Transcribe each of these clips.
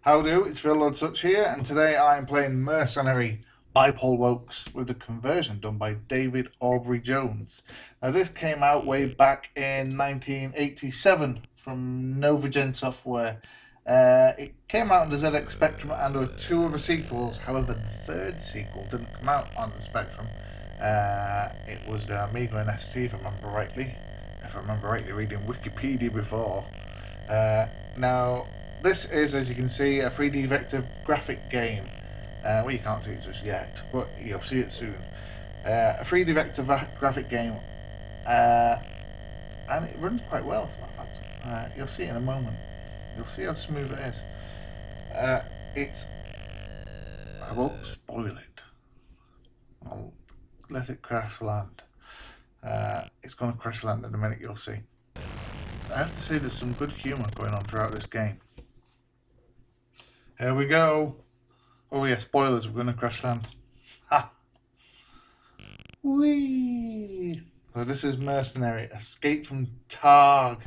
How do? It's Villordsutch here, and today I am playing Mercenary by Paul Woakes with the conversion done by David Aubrey-Jones. Now this came out way back in 1987 from Novagen Software. It came out on the ZX Spectrum and there were two other sequels. However, the third sequel didn't come out on the Spectrum. It was the Amiga and ST, if I remember rightly. If I remember rightly reading Wikipedia before. Now, this is, as you can see, a 3D vector graphic game. Well, you can't see it just yet, but you'll see it soon. A 3D vector graphic game, and it runs quite well, as a matter of fact. You'll see it in a moment. You'll see how smooth it is. I won't spoil it. I'll let it crash land. It's going to crash land in a minute, you'll see. I have to say there's some good humour going on throughout this game. Here we go. Oh yeah, spoilers, we're going to crash land. Ha! Whee! So this is Mercenary, Escape from Targ.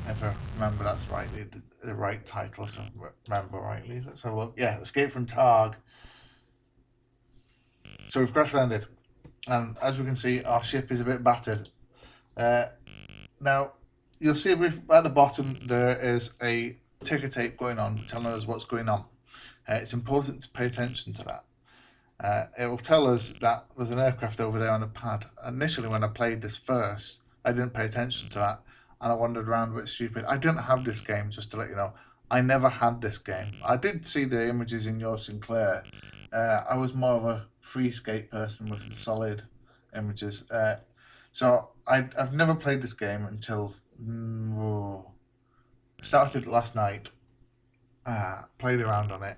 If I remember that's rightly, the right title, so remember rightly. Let's have a look. Yeah, Escape from Targ. So we've crash landed. And as we can see, our ship is a bit battered. Now, you'll see at the bottom there is a ticker tape going on telling us what's going on. It's important to pay attention to that. It will tell us that there's an aircraft over there on a pad. Initially when I played this first, I didn't pay attention to that and I wandered around a bit stupid. I didn't have this game, just to let you know. I never had this game. I did see the images in your Sinclair. I was more of a freescape person with the solid images. So I've never played this game until started last night. Played around on it.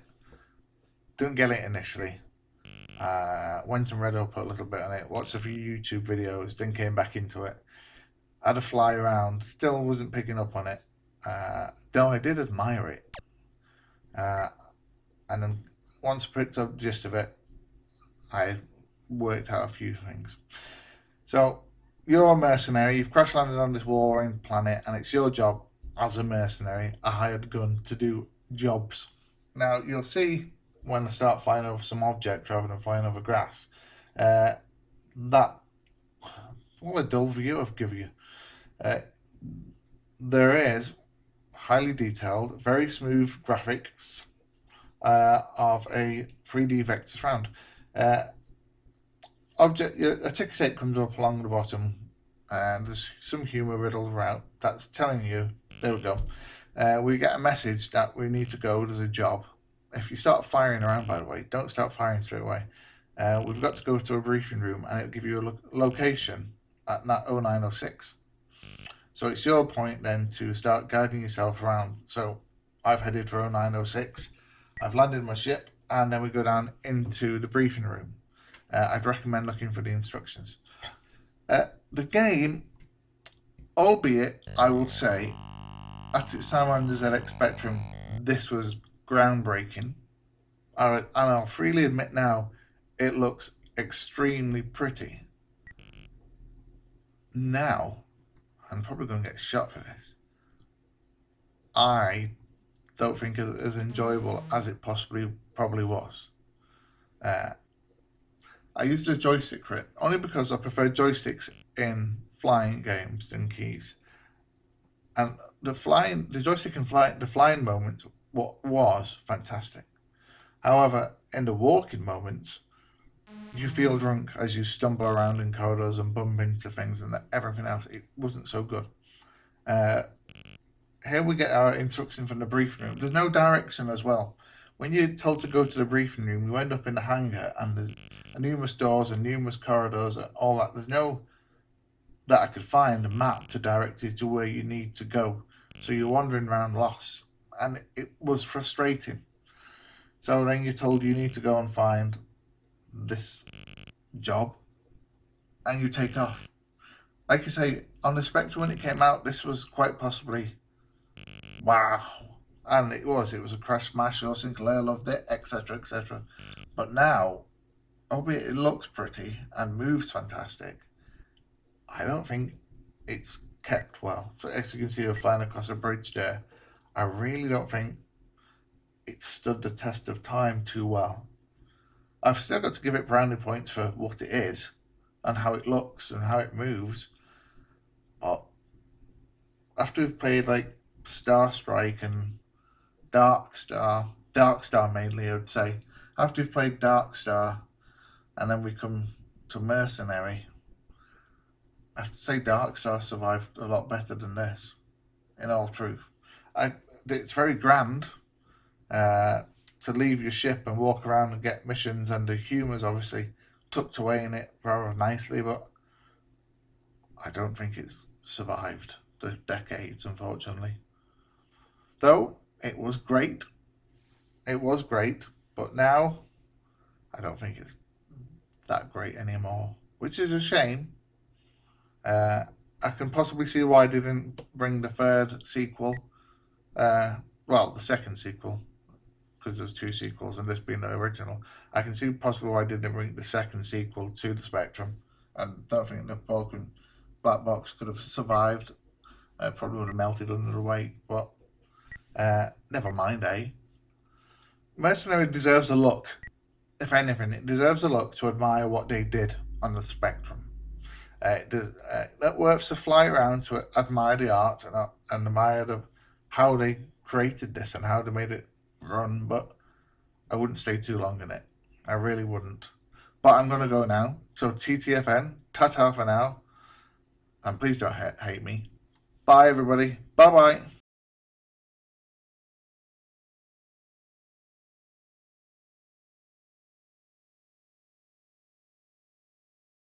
Didn't get it initially. Went and read up a little bit on it. Watched a few YouTube videos. Then came back into it. Had a fly around. Still wasn't picking up on it. Though I did admire it. And then once I picked up the gist of it, I worked out a few things. So you're a mercenary. You've crash landed on this warring planet, and it's your job as a mercenary, a hired gun, to do jobs. Now you'll see when I start flying over some object rather than flying over grass, that what a dull view I've given you. There is highly detailed, very smooth graphics of a 3D vector surround. A ticker tape comes up along the bottom, and there's some humour riddled around that's telling you, there we go. We get a message that we need to go, there's a job. If you start firing around, by the way, don't start firing straight away. We've got to go to a briefing room and it'll give you a location at 0906. So it's your point then to start guiding yourself around. So I've headed for 0906. I've landed my ship and then we go down into the briefing room. I'd recommend looking for the instructions. The game, albeit I will say, at its time on the ZX Spectrum, this was groundbreaking. And I'll freely admit now, it looks extremely pretty. Now, I'm probably going to get shot for this. I don't think it's as enjoyable as it probably was. I used a joystick for it, only because I prefer joysticks in flying games than keys. And the joystick and the flying moment was fantastic. However, in the walking moments, you feel drunk as you stumble around in corridors and bump into things and everything else. It wasn't so good. Here we get our instruction from the briefing room. There's no direction as well. When you're told to go to the briefing room, you end up in the hangar and there's numerous doors and numerous corridors and all that. There's no that I could find a map to direct you to where you need to go. So you're wandering around lost. And it was frustrating. So then you're told you need to go and find this job. And you take off. Like I say, on the Spectrum when it came out, this was quite possibly wow. And it was a crash smash. Or Sinclair loved it, etc, etc. But now, albeit it looks pretty and moves fantastic, I don't think it's kept well. So as you can see, we're flying across a bridge there. I really don't think it stood the test of time too well. I've still got to give it brownie points for what it is and how it looks and how it moves. But after we've played like Star Strike and Dark Star mainly, I would say. After we've played Dark Star and then we come to Mercenary, I have to say Dark Star survived a lot better than this, in all truth. It's very grand to leave your ship and walk around and get missions, and the humour's obviously tucked away in it rather nicely, but I don't think it's survived the decades, unfortunately. Though it was great. It was great, but now I don't think it's that great anymore, which is a shame. I can possibly see why they didn't bring the third sequel. Well, the second sequel, because there's two sequels and this being the original. I can see possibly why they didn't bring the second sequel to the Spectrum. I don't think the Pokemon Black Box could have survived. Probably would have melted under the weight, but never mind, eh? Mercenary deserves a look. If anything, it deserves a look to admire what they did on the Spectrum. It worth to fly around to admire the art and admire how they created this and how they made it run, but I wouldn't stay too long in it. I really wouldn't. But I'm going to go now. So TTFN, ta-ta for now. And please don't hate me. Bye, everybody. Bye-bye.